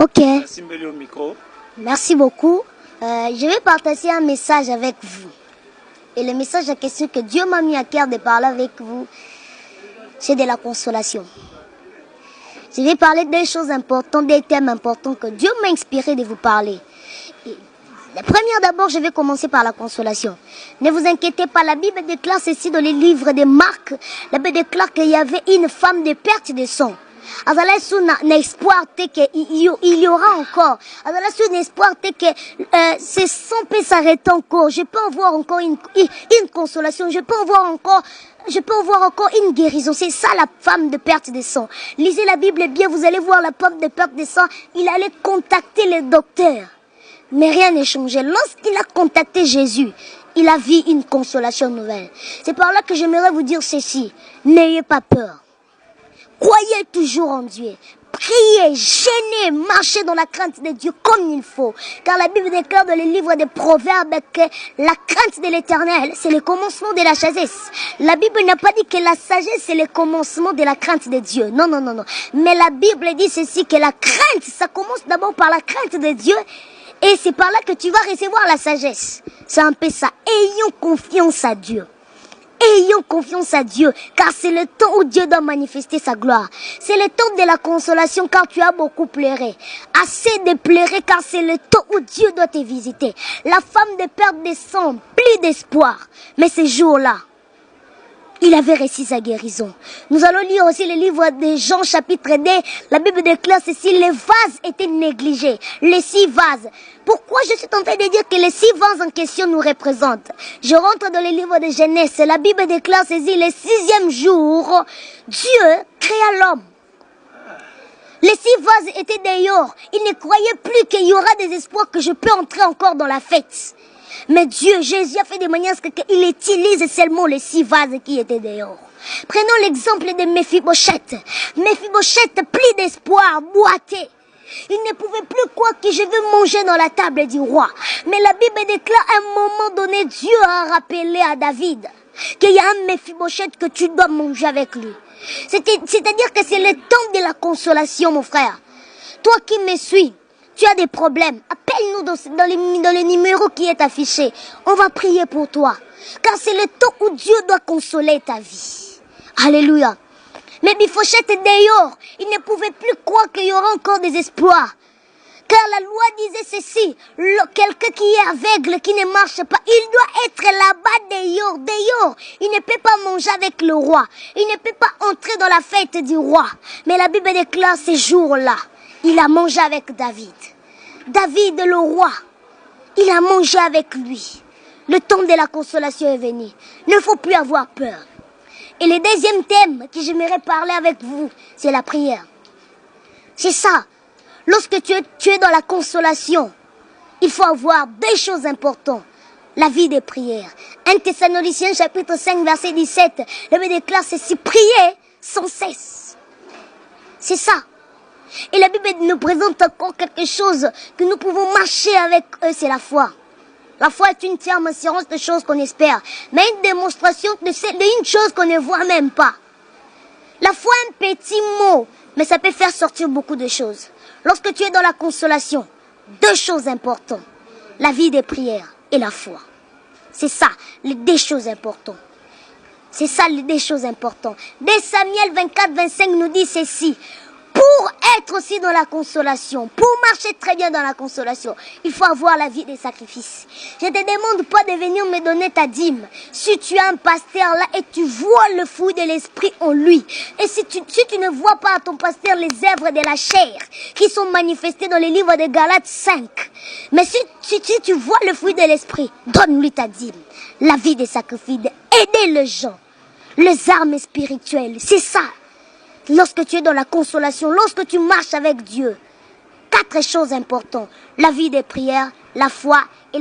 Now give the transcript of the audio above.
Ok. Merci beaucoup. Je vais partager un message avec vous. Et le message en question que Dieu m'a mis à cœur de parler avec vous, c'est de la consolation. Je vais parler des choses importantes, des thèmes importants que Dieu m'a inspiré de vous parler. Et la première d'abord, je vais commencer par la consolation. Ne vous inquiétez pas, la Bible déclare ceci dans les livres de Marc. La Bible déclare qu'il y avait une femme de perte de sang. Alors là, c'est un espoir qu'il y aura encore. Alors là, c'est un espoir que ce sang peut s'arrêter encore. Je peux avoir encore une consolation. Je peux avoir encore une guérison. C'est ça la femme de perte de sang. Lisez la Bible bien, vous allez voir la femme de perte de sang. Il allait contacter le docteur. Mais rien n'est changé. Lorsqu'il a contacté Jésus, il a vu une consolation nouvelle. C'est par là que j'aimerais vous dire ceci. N'ayez pas peur. Croyez toujours en Dieu. Priez, jeûnez, marchez dans la crainte de Dieu comme il faut. Car la Bible déclare dans les livres des Proverbes que la crainte de l'Éternel, c'est le commencement de la sagesse. La Bible n'a pas dit que la sagesse, c'est le commencement de la crainte de Dieu. Non, non, non, non. Mais la Bible dit ceci, que la crainte, ça commence d'abord par la crainte de Dieu. Et c'est par là que tu vas recevoir la sagesse. C'est un peu ça. Ayons confiance à Dieu. Ayons confiance à Dieu, car c'est le temps où Dieu doit manifester sa gloire. C'est le temps de la consolation, car tu as beaucoup pleuré. Assez de pleurer, car c'est le temps où Dieu doit te visiter. La femme de perte de sang, plus d'espoir. Mais ce jour-là, il avait réussi sa guérison. Nous allons lire aussi le livre de Jean chapitre 2. La Bible déclare ceci, les vases étaient négligés. Les 6 vases. Pourquoi je suis en train de dire que les 6 vases en question nous représentent? Je rentre dans le livre de Genèse. La Bible déclare ceci, le 6e jour, Dieu créa l'homme. Les 6 vases étaient dehors. Il ne croyait plus qu'il y aura des espoirs que je peux entrer encore dans la fête. Mais Dieu, Jésus a fait de manière qu'il utilise seulement les 6 vases qui étaient dehors. Prenons l'exemple de Mephibosheth. Mephibosheth, plus d'espoir, boité. Il ne pouvait plus croire que je veux manger dans la table du roi. Mais la Bible déclare à un moment donné, Dieu a rappelé à David qu'il y a un Mephibosheth que tu dois manger avec lui. C'est-à-dire que c'est le temps de la consolation, mon frère. Toi qui me suis, tu as des problèmes, appelle-nous dans le numéro qui est affiché. On va prier pour toi. Car c'est le temps où Dieu doit consoler ta vie. Alléluia. Mais Mephibosheth est dehors. Il ne pouvait plus croire qu'il y aura encore des espoirs. Car la loi disait ceci. Quelqu'un qui est aveugle, qui ne marche pas, il doit être là-bas dehors. Il ne peut pas manger avec le roi. Il ne peut pas entrer dans la fête du roi. Mais la Bible déclare ces jours-là. Il a mangé avec David. David, le roi, il a mangé avec lui. Le temps de la consolation est venu. Il ne faut plus avoir peur. Et le deuxième thème que j'aimerais parler avec vous, c'est la prière. C'est ça. Lorsque tu es dans la consolation, il faut avoir 2 choses importantes. La vie des prières. 1 Thessaloniciens chapitre 5 verset 17. La Bible déclare ceci, prier sans cesse. C'est ça. Et la Bible nous présente encore quelque chose que nous pouvons marcher avec eux, c'est la foi. La foi est une ferme assurance de choses qu'on espère, mais une démonstration d'une chose qu'on ne voit même pas. La foi est un petit mot, mais ça peut faire sortir beaucoup de choses. Lorsque tu es dans la consolation, 2 choses importantes, la vie des prières et la foi. C'est ça, les 2 choses importantes. C'est ça, les 2 choses importantes. Dès Samuel 24-25 nous dit ceci. Pour être aussi dans la consolation, pour marcher très bien dans la consolation, il faut avoir la vie des sacrifices. Je ne te demande pas de venir me donner ta dîme. Si tu as un pasteur là et tu vois le fruit de l'esprit en lui, et si tu ne vois pas à ton pasteur les œuvres de la chair qui sont manifestées dans les livres de Galates 5, mais si tu vois le fruit de l'esprit, donne-lui ta dîme. La vie des sacrifices, aider les gens, les armes spirituelles, c'est ça. Lorsque tu es dans la consolation, lorsque tu marches avec Dieu, 4 choses importantes. La vie des prières, la foi et la